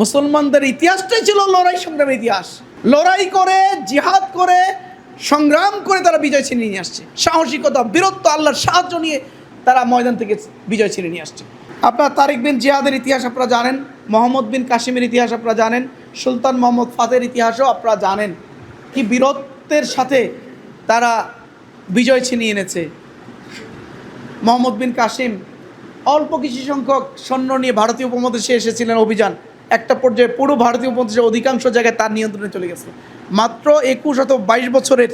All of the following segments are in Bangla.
মুসলমানদের ইতিহাসটাই ছিল লড়াই সংগ্রামের ইতিহাস। লড়াই করে, জিহাদ করে, সংগ্রাম করে তারা বিজয় ছিনিয়ে নিয়ে আসছে। সাহসিকতা, বীরত্ব, আল্লাহর সাহায্য নিয়ে তারা ময়দান থেকে বিজয় ছিনিয়ে নিয়ে আসছে। আপনারা তারিক বিন জিয়াদের ইতিহাস আপনারা জানেন, মোহাম্মদ বিন কাসিমের ইতিহাস আপনারা জানেন, সুলতান মোহাম্মদ ফাতের ইতিহাসও আপনারা জানেন। কি বীরত্বের সাথে তারা বিজয় ছিনিয়ে এনেছে। মোহাম্মদ বিন কাসিম অল্প কিছু সংখ্যক সৈন্য নিয়ে ভারতীয় উপমহাদেশে এসেছিলেন অভিযান। একটা পর্যায়ে পুরো ভারতীয় উপমহাদেশের অধিকাংশ জায়গায় তার নিয়ন্ত্রণে চলে গেছে। মাত্র 21 অথবা 22 বছরের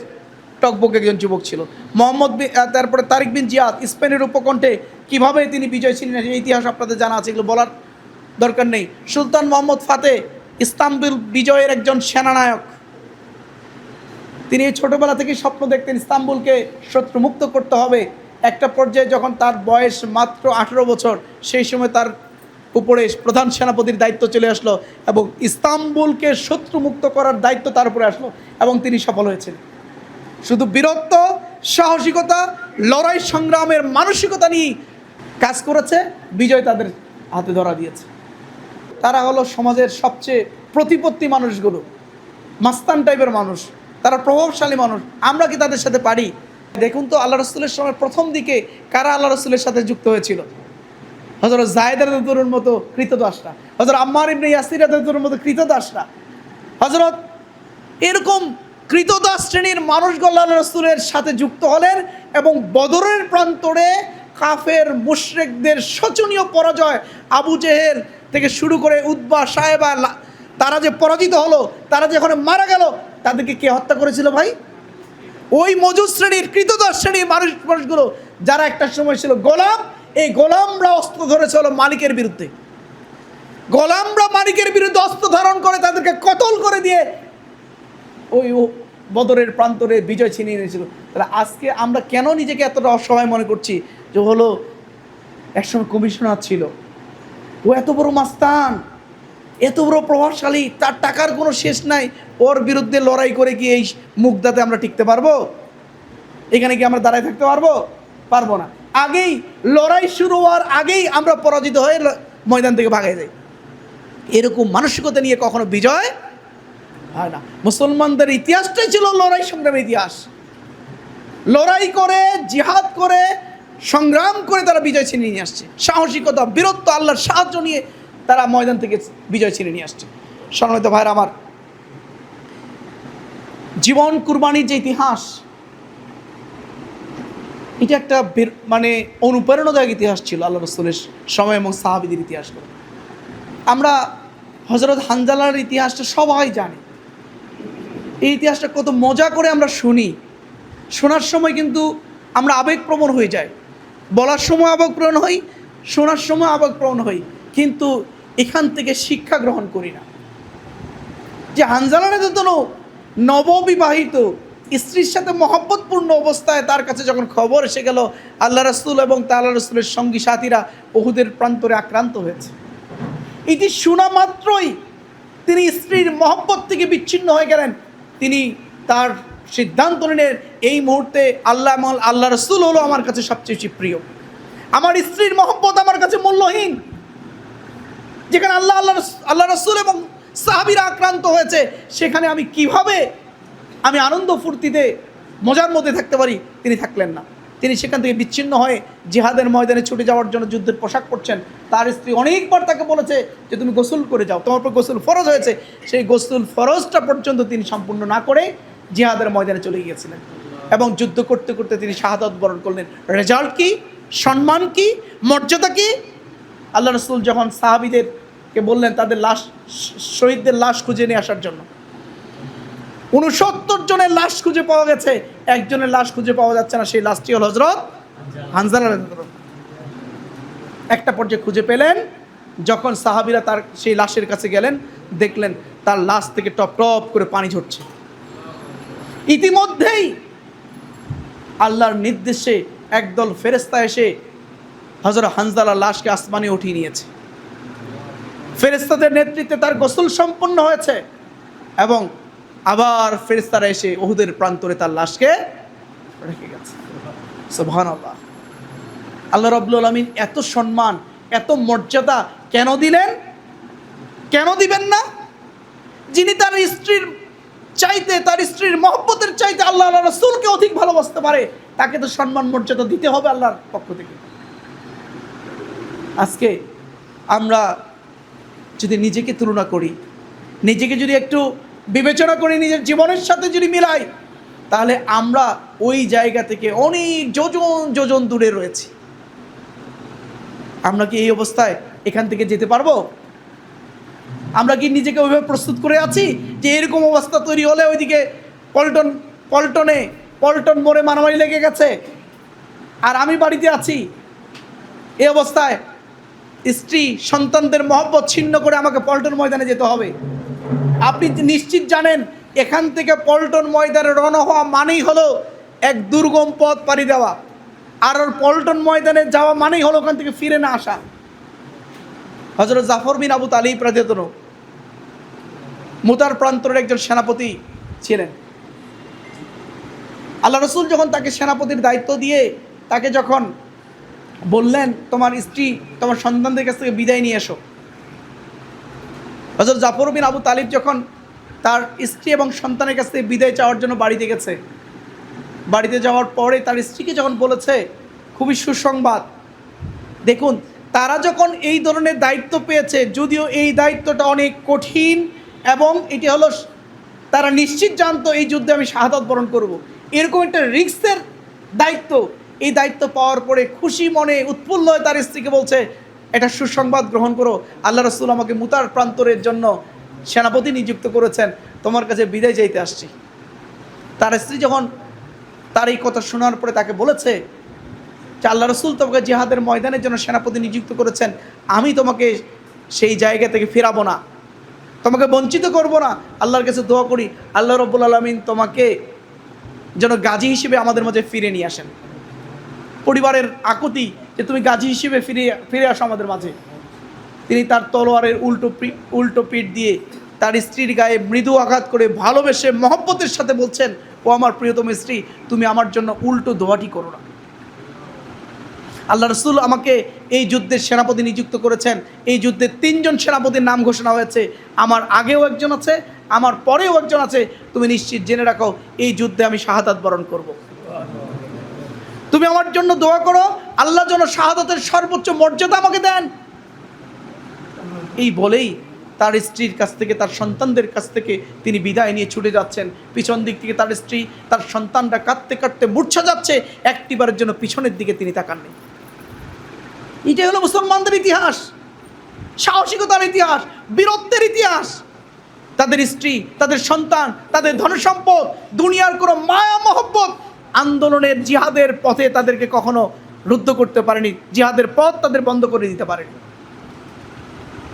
টকবক একজন যুবক ছিল তারপরে তারিক বিন জিয়াদ স্পেনের উপকণ্ঠে কীভাবে তিনি বিজয় ছিলেন এই ইতিহাস আপনাদের জানা আছে, এগুলো বলার দরকার নেই। সুলতান মোহাম্মদ ফাতে ইস্তাম্বুল বিজয়ের একজন সেনানায়ক। তিনি ছোটোবেলা থেকেই স্বপ্ন দেখতেন ইস্তাম্বুলকে শত্রুমুক্ত করতে হবে। একটা পর্যায়ে যখন তার বয়স মাত্র 18 বছর, সেই সময় তার উপরে প্রধান সেনাপতির দায়িত্ব চলে আসলো এবং ইস্তাম্বুলকে শত্রুমুক্ত করার দায়িত্ব তার উপরে আসলো এবং তিনি সফল হয়েছেন। শুধু বীরত্ব, সাহসিকতা, লড়াই সংগ্রামের মানসিকতা নিয়ে কাজ করেছে, বিজয় তাদের হাতে ধরা দিয়েছে। তারা হলো সমাজের সবচেয়ে প্রতিপত্তি মানুষগুলো, মাস্তান টাইপের মানুষ, তারা প্রভাবশালী মানুষ। আমরা কি তাদের সাথে পারি? দেখুন তো আল্লাহ রসুলের সময় প্রথম দিকে কারা আল্লাহ রসুলের সাথে যুক্ত হয়েছিল? হযরত যায়েদ রাদিয়াল্লাহু আনহুর মতো কৃতদাসরা, হযরত আম্মার ইবনে ইয়াসির রাদিয়াল্লাহু আনহুর মতো কৃতদাসরা, হযরত এরকম কৃতদাস শ্রেণীর মানুষগুলো আল্লাহ রসুলের সাথে যুক্ত হলেন এবং বদরের প্রান্তরে কাফের মুশরিকদের শোচনীয় পরাজয়, আবু জেহেল থেকে শুরু করে উতবা, সায়েবা, তারা যে পরাজিত হলো, তারা যে ওখানে মারা গেল, তাদেরকে কে হত্যা করেছিল ভাই? ওই মজুদ শ্রেণীর, কৃতদাস শ্রেণীর মানুষগুলো, যারা একটা সময় ছিল গোলাম। এই গোলামরা অস্ত্র ধরেছে হলো মালিকের বিরুদ্ধে। গোলামরা মালিকের বিরুদ্ধে অস্ত্র ধারণ করে তাদেরকে কতল করে দিয়ে ওই বদরের প্রান্তরে বিজয় ছিনিয়ে নিয়েছিল। তাহলে আজকে আমরা কেন নিজেকে এতটা অসহায় মনে করছি? যে হলো একসময় কমিশনার ছিল, ও এত বড় মাস্তান, এত বড় প্রভাবশালী, তার টাকার কোনো শেষ নাই, ওর বিরুদ্ধে লড়াই করে কি এই মুগ্ধাতে আমরা টিকতে পারবো? এখানে কি আমরা দাঁড়ায় থাকতে পারবো? পারবো না। আগেই লড়াই শুরু হওয়ার আগেই আমরা পরাজিত হয়ে ময়দান থেকে ভাগাই যাই। এরকম মানসিকতা নিয়ে কখনো বিজয় হয় না। মুসলমানদের ইতিহাসটাই ছিল লড়াই সংগ্রামের ইতিহাস। লড়াই করে, জিহাদ করে, সংগ্রাম করে তারা বিজয় ছিনিয়ে নিয়ে আসছে। সাহসিকতা, বীরত্ব, আল্লাহর সাহায্য নিয়ে তারা ময়দান থেকে বিজয় ছিনিয়ে নিয়ে আসছে। সম্মানিত ভাইরা আমার, জীবন কুরবানির যে ইতিহাস, এটা একটা মানে অনুপ্রেরণাদায়ক ইতিহাস ছিল আল্লাহ রসুলের সময় এবং সাহাবীদের ইতিহাসগুলো। আমরা হযরত হানজালার ইতিহাসটা সবাই জানি। এই ইতিহাসটা কত মজা করে আমরা শুনি। শোনার সময় কিন্তু আমরা আবেগপ্রবণ হয়ে যাই। বলার সময় আবেগপ্রবণ হই, শোনার সময় আবেগপ্রবণ হই, কিন্তু এখান থেকে শিক্ষা গ্রহণ করি না। যে হানজালার তো নববিবাহিত স্ত্রীর সাথে মহব্বতপূর্ণ অবস্থায় তার কাছে যখন খবর এসে গেল আল্লাহ রসুল এবং আল্লাহ রসুলের সঙ্গী সাথীরা উহুদের প্রান্তরে আক্রান্ত হয়েছে, এটি শোনা মাত্রই তিনি স্ত্রীর মহব্বত থেকে বিচ্ছিন্ন হয়ে গেলেন। তিনি তার সিদ্ধান্ত নিলেন, এই মুহূর্তে আল্লাহ রসুল হলো আমার কাছে সবচেয়ে বেশি প্রিয়। আমার স্ত্রীর মহব্বত আমার কাছে মূল্যহীন। যেখানে আল্লাহ রসুল এবং সাহাবীরা আক্রান্ত হয়েছে, সেখানে আমি কিভাবে আনন্দ ফুর্তিতে মজার মধ্যে থাকতে পারি? তিনি থাকলেন না। তিনি সেখান থেকে বিচ্ছিন্ন হয়ে জিহাদের ময়দানে ছুটে যাওয়ার জন্য যুদ্ধের পোশাক পরছেন। তার স্ত্রী অনেকবার তাকে বলেছে যে তুমি গোসল করে যাও, তোমার উপর গোসল ফরজ হয়েছে। সেই গোসল ফরজটা পর্যন্ত তিনি সম্পূর্ণ না করে জিহাদের ময়দানে চলে গিয়েছিলেন এবং যুদ্ধ করতে করতে তিনি শাহাদাত বরণ করলেন। রেজাল্ট কি, সম্মান কি, মর্যাদা কি? আল্লাহ রসুল যখন সাহাবীদেরকে বললেন তাদের লাশ, শহীদদের লাশ খুঁজে নিয়ে আসার জন্য, 69 জনের লাশ খুঁজে পাওয়া গেছে, একজনের লাশ খুঁজে পাওয়া যাচ্ছে না। সেই লাশটি হল হযরত হানজালা। একটা পর্যায়ে খুঁজে পেলেন, যখন সাহাবীরা তার সেই লাশের কাছে গেলেন, দেখলেন তার লাশ থেকে টপ টপ করে পানি ঝরছে। ইতিমধ্যেই আল্লাহর নির্দেশে একদল ফেরেশতা এসে হযরত হানজালার লাশকে আসমানে উঠিয়ে নিয়েছে। ফেরেশতাদের নেতৃত্বে তার গোসল সম্পন্ন হয়েছে এবং আবার ফেরেশতারা এসে উহুদের প্রান্তরে তার লাশকে রেখে গেছে। সুবহানাল্লাহ। আল্লাহ রাব্বুল আলামিন এত সম্মান, এত মর্যাদা কেন দিলেন? কেন দিবেন না? যিনি তার স্ত্রীর চাইতে, তার স্ত্রীর মহব্বতের চাইতে আল্লাহ রাসূলকে অধিক ভালোবাসতে পারে, তাকে তো সম্মান মর্যাদা দিতে হবে আল্লাহর পক্ষ থেকে। আজকে আমরা যদি নিজেকে তুলনা করি, নিজেকে যদি একটু বিবেচনা করি, নিজের জীবনের সাথে যদি মিলাই, তাহলে আমরা ওই জায়গা থেকে অনেক যোজন যোজন দূরে রয়েছি। আমরা কি এই অবস্থায় এখান থেকে যেতে পারবো? আমরা কি নিজেকে ওইভাবে প্রস্তুত করে আছি যে এরকম অবস্থা তৈরি হলে ওইদিকে পল্টন মোড়ে মারামারি লেগে গেছে আর আমি বাড়িতে আছি, এই অবস্থায় স্ত্রী সন্তানদের মহব্বত ছিন্ন করে আমাকে পল্টন ময়দানে যেতে হবে? আপনি নিশ্চিত জানেন এখান থেকে পল্টন ময়দানে রওনা হওয়া মানেই হলো এক দুর্গম পথ পাড়ি দেওয়া, আর পল্টন ময়দানে যাওয়া মানেই হলো ওখান থেকে ফিরে না আসা। হযরত জাফর বিন আবু তালিব রাদিয়াল্লাহু আনহু মুতার প্রান্তরের একজন সেনাপতি ছিলেন। আল্লাহ রাসূল যখন তাকে সেনাপতির দায়িত্ব দিয়ে তাকে যখন বললেন তোমার স্ত্রী তোমার সন্তানদের কাছ থেকে বিদায় নিয়ে এসো, হযরত জাফর বিন আবু তালিব যখন তার স্ত্রী এবং সন্তানের কাছ থেকে বিদায় চাওয়ার জন্য বাড়িতে গেছে, বাড়িতে যাওয়ার পরে তার স্ত্রীকে যখন বলেছে খুবই সুসংবাদ, দেখুন তারা যখন এই ধরনের দায়িত্ব পেয়েছে, যদিও এই দায়িত্বটা অনেক কঠিন এবং এটি হলো তারা নিশ্চিত জানতো এই যুদ্ধে আমি শাহাদাত বরণ করব, এরকম একটা রিস্কের দায়িত্ব, এই দায়িত্ব পাওয়ার পরে খুশি মনে উৎফুল্ল হয়ে তার স্ত্রীকে বলছে এটা সুসংবাদ গ্রহণ করো, আল্লাহ রাসূল আমাকে মুতার প্রান্তরের জন্য সেনাপতি নিযুক্ত করেছেন, তোমার কাছে বিদায় চাইতে আসছি। তার স্ত্রী যখন তার এই কথা শোনার পরে তাকে বলেছে যে আল্লাহ রাসূল তোমাকে জিহাদের ময়দানের জন্য সেনাপতি নিযুক্ত করেছেন, আমি তোমাকে সেই জায়গা থেকে ফেরাবো না, তোমাকে বঞ্চিত করব না, আল্লাহর কাছে দোয়া করি আল্লাহ রাব্বুল আলামিন তোমাকে যেন গাজী হিসেবে আমাদের মাঝে ফিরে নিয়ে আসেন। পরিবারের আকুতি যে তুমি গাজী হিসেবে ফিরে আসো আমাদের মাঝে। তিনি তার তলোয়ারের উল্টো পিঠ দিয়ে তার স্ত্রীর গায়ে মৃদু আঘাত করে ভালোবেসে মহব্বতের সাথে বলছেন, ও আমার প্রিয়তম স্ত্রী, তুমি আমার জন্য উল্টো দোয়াটি করো না। আল্লাহ রাসূল আমাকে এই যুদ্ধের সেনাপতি নিযুক্ত করেছেন, এই যুদ্ধে 3 জন সেনাপতির নাম ঘোষণা হয়েছে, আমার আগেও একজন আছে, আমার পরেও একজন আছে, তুমি নিশ্চিত জেনে রাখো এই যুদ্ধে আমি শাহাদাত বরণ করব। তুমি আমার জন্য দোয়া করো, আল্লাহ যেন শাহাদাতের সর্বোচ্চ মর্যাদা আমাকে দেন। এই বলেই তার স্ত্রীর কাছ থেকে, তার সন্তানদের কাছ থেকে তিনি বিদায় নিয়ে ছুটে যাচ্ছেন। পিছন দিক থেকে তার স্ত্রী, তার সন্তানরা কাঁদতে কাঁদতে মূর্ছা যাচ্ছে, একটিবারের জন্য পিছনের দিকে তিনি তাকাননি। এটাই হলো মুসলমানদের ইতিহাস, সাহসিকতার ইতিহাস, বীরত্বের ইতিহাস। তাদের স্ত্রী, তাদের সন্তান, তাদের ধনসম্পদ, দুনিয়ার কোনো মায়া মহব্বত আন্দোলনের জিহাদের পথে তাদেরকে কখনো রুদ্ধ করতে পারেনি, জিহাদের পথ তাদের বন্ধ করে দিতে পারেনি।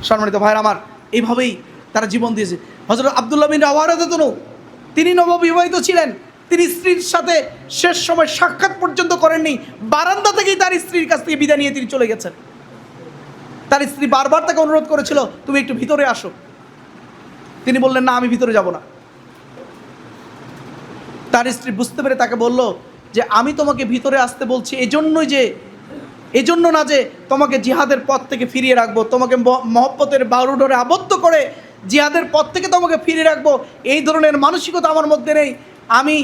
সম্মানিত ভাইরা আমার, এইভাবেই তারা জীবন দিয়েছে। হযরত আব্দুল্লাহ বিন রাওয়াহা রাদিয়াল্লাহু আনহু তিনি নববিবাহিত ছিলেন, তিনি স্ত্রীর সাথে শেষ সময় সাক্ষাৎ পর্যন্ত করেননি, বারান্দা থেকেই তার স্ত্রীর কাছ থেকে বিদায় নিয়ে তিনি চলে গেছেন। তার স্ত্রী বারবার তাকে অনুরোধ করেছিল তুমি একটু ভিতরে আসো, তিনি বললেন না আমি ভিতরে যাব না। তার স্ত্রী বুঝতে পেরে তাকে বলল যে আমি তোমাকে ভিতরে আসতে বলছি এজন্য না যে তোমাকে জিহাদের পথ থেকে ফিরিয়ে রাখবো, তোমাকে মহব্বতের বারুডোরে আবদ্ধ করে জিহাদের পথ থেকে তোমাকে ফিরিয়ে রাখবো, এই ধরনের মানসিকতা আমার মধ্যে নেই। আমি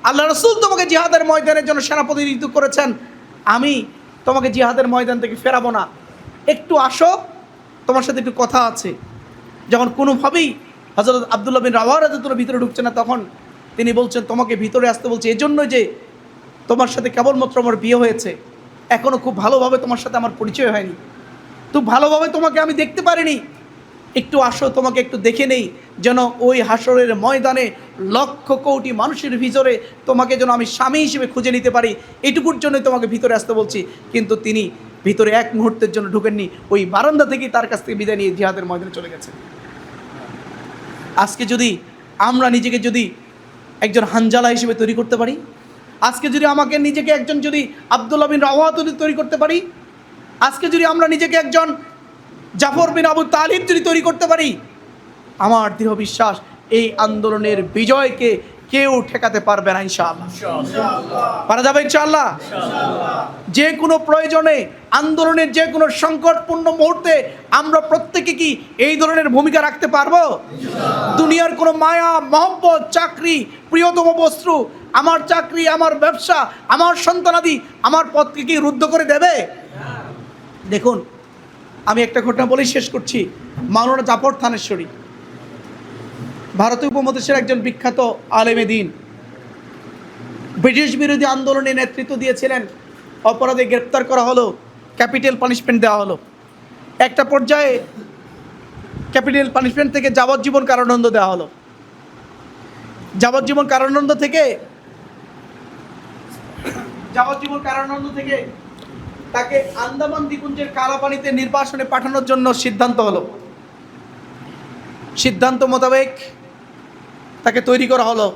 আল্লাহ রাসূল তোমাকে জিহাদের ময়দানের জন্য সেনাপতি নিযুক্ত করেছেন, আমি তোমাকে জিহাদের ময়দান থেকে ফেরাবো না, একটু আসো, তোমার সাথে একটু কথা আছে। যখন কোনোভাবেই হযরত আব্দুল্লাহ বিন রাওয়াহা রাদিয়াল্লাহু আনহু ভিতরে ঢুকছে না, তখন তিনি বলছেন তোমাকে ভিতরে আসতে বলছি এজন্যই যে তোমার সাথে কেবলমাত্র আমার বিয়ে হয়েছে, এখনও খুব ভালোভাবে তোমার সাথে আমার পরিচয় হয়নি, খুব ভালোভাবে তোমাকে আমি দেখতে পারিনি, একটু আসো, তোমাকে একটু দেখে নেই, যেন ওই হাসরের ময়দানে লক্ষ কোটি মানুষের ভিতরে তোমাকে যেন আমি স্বামী হিসেবে খুঁজে নিতে পারি, এটুকুর জন্যই তোমাকে ভিতরে আসতে বলছি। কিন্তু তিনি ভিতরে এক মুহূর্তের জন্য ঢুকেননি, ওই বারান্দা থেকেই তার কাছ থেকে বিদায় নিয়ে জিহাদের ময়দানে চলে গেছেন। আজকে যদি আমরা নিজেকে যদি একজন হানজালা হিসেবে তৈরি করতে পারি, আজকে যদি আমাকে নিজেকে একজন যদি আব্দুল্লাহ বিন রাওয়াহা তৈরি করতে পারি, আজকে যদি আমরা নিজেকে একজন জাফর বিন আবু তালিব যদি তৈরি করতে পারি, আমার দৃঢ় বিশ্বাস এই আন্দোলনের বিজয়কে কেউ ঠেকাতে পারবে না ইনশাআল্লাহ। পারা যাবে ইনশাআল্লাহ। যে কোনো প্রয়োজনে, আন্দোলনের যে কোনো সংকটপূর্ণ মুহূর্তে আমরা প্রত্যেকে কি এই ধরনের ভূমিকা রাখতে পারবো? দুনিয়ার কোনো মায়া মহব্বত, চাকরি, প্রিয়তম বস্তু, আমার চাকরি, আমার ব্যবসা, আমার সন্তানাদি আমার পথকে কি রুদ্ধ করে দেবে? দেখুন, আমি একটা ঘটনা বলেই শেষ করছি। মাওলানা জাফর থানেশ্বরী ভারতীয় উপমহাদেশের একজন বিখ্যাত আলেমে দ্বীন, ব্রিটিশ বিরোধী আন্দোলনে নেতৃত্ব দিয়েছিলেন। অপরাধে গ্রেপ্তার করা হলো, ক্যাপিটাল পানিশমেন্ট দেওয়া হলো। একটা পর্যায়ে ক্যাপিটাল পানিশমেন্ট থেকে যাবজ্জীবন কারাদণ্ড দেওয়া হলো। যাবজ্জীবন কারাদণ্ড থেকে তাকে আন্দামান দ্বীপপুঞ্জের কালাপানিতে নির্বাসনে পাঠানোর জন্য সিদ্ধান্ত হলো। সিদ্ধান্ত মোতাবেক তাকে তৈরি করা হলো,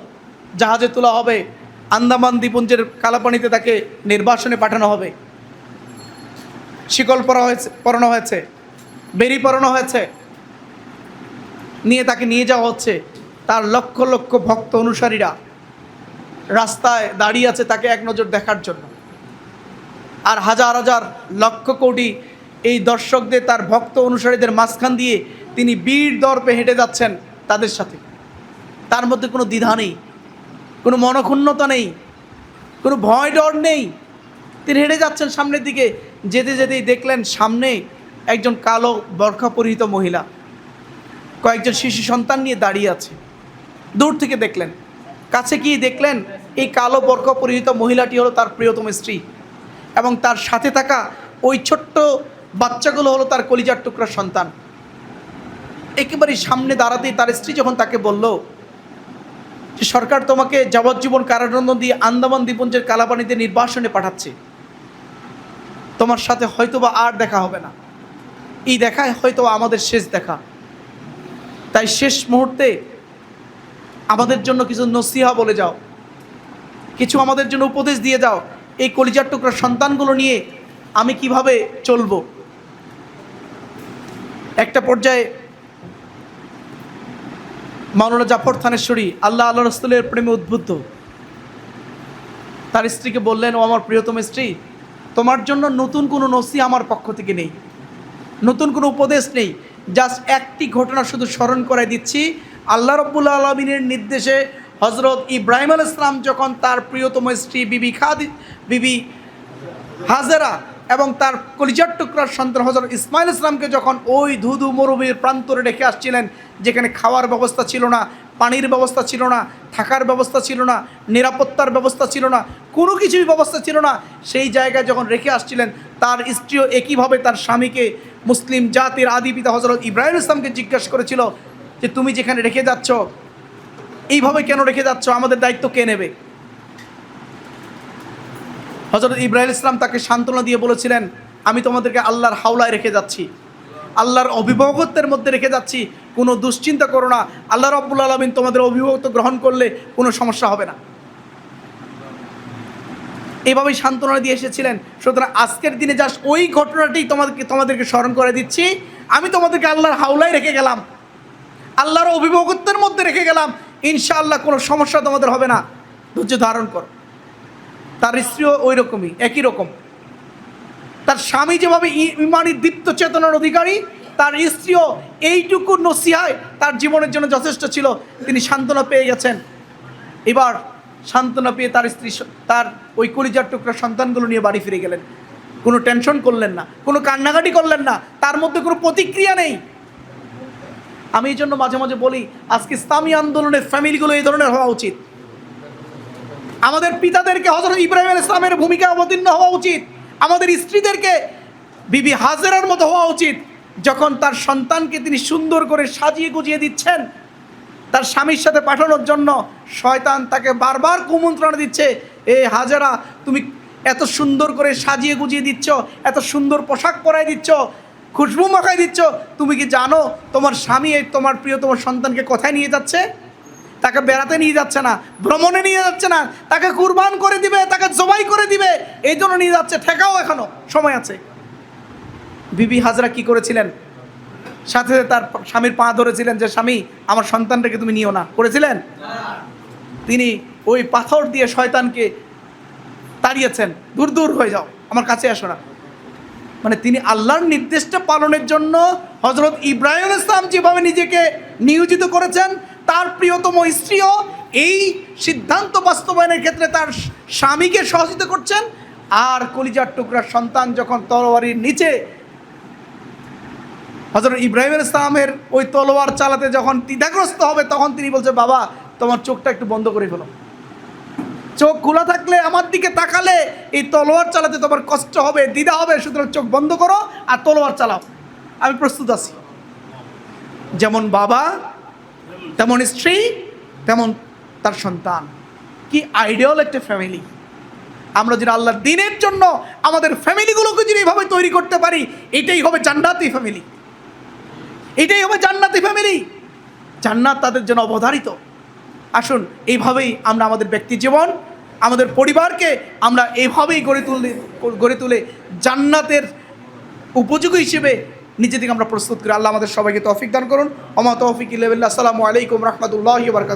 জাহাজে তোলা হবে, আন্দামান দ্বীপপুঞ্জের কালাপানিতে তাকে নির্বাসনে পাঠানো হবে। শিকল পরানো হয়েছে, বেরি পরানো হয়েছে, নিয়ে তাকে নিয়ে যাওয়া হচ্ছে। তার লক্ষ লক্ষ ভক্ত অনুসারীরা রাস্তায় দাঁড়িয়ে আছে তাকে এক নজর দেখার জন্য। আর হাজার হাজার লক্ষ কোটি এই দর্শকদের, তার ভক্ত অনুসারীদের মাঝখান দিয়ে তিনি বীর দর্পে হেঁটে যাচ্ছেন তাদের সাথে। তার মধ্যে কোনো দ্বিধা নেই, কোনো মনক্ষুণ্ণতা নেই, কোনো ভয় ডর নেই। তিনি হেঁটে যাচ্ছেন সামনের দিকে। যেতে যেতেই দেখলেন সামনে একজন কালো বরখা পরিহিত মহিলা কয়েকজন শিশু সন্তান নিয়ে দাঁড়িয়ে আছে। দূর থেকে দেখলেন, কাছে গিয়ে দেখলেন এই কালো বরখা পরিহিত মহিলাটি হলো তার প্রিয়তম স্ত্রী, এবং তার সাথে থাকা ওই ছোট্ট বাচ্চাগুলো হলো তার কলিজার টুকরা সন্তান। একেবারে সামনে দাঁড়াতেই তার স্ত্রী যখন তাকে বলল যে সরকার তোমাকে যাবজ্জীবন কারাদণ্ড দিয়ে আন্দামান দ্বীপপুঞ্জের কালাপানিতে নির্বাসনে পাঠাচ্ছে, তোমার সাথে হয়তোবা আর দেখা হবে না, এই দেখায় হয়তো আমাদের শেষ দেখা, তাই শেষ মুহূর্তে আমাদের জন্য কিছু নসিহা বলে যাও, কিছু আমাদের জন্য উপদেশ দিয়ে যাও, এই কলিজার টুকরা সন্তানগুলো নিয়ে আমি কিভাবে চলবো। একটা পর্যায়ে মাওলানা জাফর থানেশ্বরী আল্লাহ রাসূলের প্রেমে উদ্বুদ্ধ তার স্ত্রীকে বললেন, ও আমার প্রিয়তম স্ত্রী, তোমার জন্য নতুন কোনো নসিহা আমার পক্ষ থেকে নেই, নতুন কোনো উপদেশ নেই, জাস্ট একটি ঘটনা শুধু স্মরণ করে দিচ্ছি। আল্লাহ রাব্বুল আলামিনের নির্দেশে হযরত ইব্রাহিম আলাইহিস সালাম যখন তার প্রিয়তম স্ত্রী বিবি হাজেরা এবং তার কলিজার টুকরার সন্তান হযরত ইসমাইল ইসলামকে যখন ওই ধুধু মরুভূমির প্রান্তরে রেখে আসছিলেন, যেখানে খাওয়ার ব্যবস্থা ছিল না, পানির ব্যবস্থা ছিল না, থাকার ব্যবস্থা ছিল না, নিরাপত্তার ব্যবস্থা ছিল না, কোনো কিছুই ব্যবস্থা ছিল না, সেই জায়গায় যখন রেখে আসছিলেন, তার স্ত্রীও একইভাবে তার স্বামীকে, মুসলিম জাতির আদি পিতা হযরত ইব্রাহিম ইসলামকে জিজ্ঞাসা করেছিল যে তুমি যেখানে রেখে যাচ্ছ, এইভাবে কেন রেখে যাচ্ছ, আমাদের দায়িত্ব কে নেবে? হযরত ইব্রাহিম ইসলাম তাকে সান্ত্বনা দিয়ে বলেছিলেন, আমি তোমাদেরকে আল্লাহর হাওলায় রেখে যাচ্ছি, আল্লাহর অভিভাবকত্বের মধ্যে রেখে যাচ্ছি, কোনো দুশ্চিন্তা করো না, আল্লাহ রাব্বুল আলামিন তোমাদের অভিভাবকত্ব গ্রহণ করলে কোনো সমস্যা হবে না। এইভাবেই সান্ত্বনা দিয়ে এসেছিলেন। সুতরাং আজকের দিনে জাস্ট ওই ঘটনাটি তোমাদেরকে স্মরণ করে দিচ্ছি। আমি তোমাদেরকে আল্লাহর হাওলায় রেখে গেলাম, আল্লাহর অভিভাবকত্বের মধ্যে রেখে গেলাম, ইনশাআল্লাহ কোনো সমস্যা তোমাদের হবে না, ধৈর্য ধারণ করো। তার স্ত্রীও ওই রকমই, একই রকম। তার স্বামী যেভাবে ইমানি দীপ্ত চেতনার অধিকারী, তার স্ত্রীও এইটুকু নসিহায় তার জীবনের জন্য যথেষ্ট ছিল। তিনি সান্ত্বনা পেয়ে গেছেন। এবার সান্ত্বনা পেয়ে তার স্ত্রী তার ওই কলিজার টুকরা সন্তানগুলো নিয়ে বাড়ি ফিরে গেলেন। কোনো টেনশন করলেন না, কোনো কান্নাকাটি করলেন না, তার মধ্যে কোনো প্রতিক্রিয়া নেই। আমি এই জন্য মাঝে মাঝে বলি, আজকে ইসলামী আন্দোলনের ফ্যামিলিগুলো এই ধরনের হওয়া উচিত। আমাদের পিতাদেরকে হযরত ইব্রাহিম আলাইহিস সালামের ভূমিকা অবতীর্ণ হওয়া উচিত। আমাদের স্ত্রীদেরকে বিবি হাজেরার মতো হওয়া উচিত। যখন তার সন্তানকে তিনি সুন্দর করে সাজিয়ে গুজিয়ে দিচ্ছেন তার স্বামীর সাথে পাঠানোর জন্য, শয়তান তাকে বারবার কুমন্ত্রণা দিচ্ছে, এ হাজেরা, তুমি এত সুন্দর করে সাজিয়ে গুজিয়ে দিচ্ছ, এত সুন্দর পোশাক পরাই দিচ্ছ, খুশবু মাখাই দিচ্ছ, তুমি কি জানো তোমার স্বামী তোমার প্রিয়তম সন্তানকে কোথায় নিয়ে যাচ্ছে? তাকে বেড়াতে নিয়ে যাচ্ছে না, ভ্রমণে নিয়ে যাচ্ছে না, তাকে কুরবান করে দিবে, তাকে জবাই করে দিবে, এই জন্য নিয়ে যাচ্ছে। ঠেকাও, এখনো সময় আছে। বিবি হাজরা কি করেছিলেন? সাথে তার স্বামীর পা ধরেছিলেন যে স্বামী, আমার সন্তানটাকে তুমি নিও না, করেছিলেন? তিনি ওই পাথর দিয়ে শয়তানকে তাড়িয়েছেন, দূর দূর হয়ে যাও, আমার কাছে আসো না। মানে তিনি আল্লাহর নির্দেশটা পালনের জন্য হযরত ইব্রাহিম আলাইহিস সালাম যেভাবে নিজেকে নিয়োজিত করেছেন, তার প্রিয়তম স্ত্রীও এই সিদ্ধান্ত বাস্তবায়নের ক্ষেত্রে তার স্বামীকে সহযোগিতা করছেন। আর কলিজার টুকরার সন্তান যখন তরবারির নিচে হযরত ইব্রাহিম আলাইহিস সালামের ওই তলোয়ার চালাতে যখন দ্বিধাগ্রস্ত হবে, তখন তিনি বলছে, বাবা তোমার চোখটা একটু বন্ধ করে ফেলো, চোখ খোলা থাকলে আমার দিকে তাকালে এই তলোয়ার চালাতে তোমার কষ্ট হবে, দ্বিধা হবে, সুতরাং চোখ বন্ধ করো আর তলোয়ার চালাও, আমি প্রস্তুত আছি। যেমন বাবা তেমন স্ত্রী তেমন তার সন্তান। কি আইডিয়াল একটা ফ্যামিলি! আমরা যদি আল্লাহর দ্বীনের জন্য আমাদের ফ্যামিলিগুলোকে যদি এইভাবে তৈরি করতে পারি, এটাই হবে জান্নাতি ফ্যামিলি, এটাই হবে জান্নাতি ফ্যামিলি। জান্নাত তাদের জন্য অবধারিত। আসুন এইভাবেই আমরা আমাদের ব্যক্তি জীবন, আমাদের পরিবারকে আমরা এইভাবেই গড়ে তুলে জান্নাতের উপযোগী হিসেবে নিজে থেকে আমরা প্রস্তুত করি। আল্লাহ আমাদের সবাইকে তৌফিক দান করুন। ওমা তৌফিক ইল্লা বিল্লাহ। আসসালামু আলাইকুম রহমতুল্লাহি ওয়া বারাকাতুহু।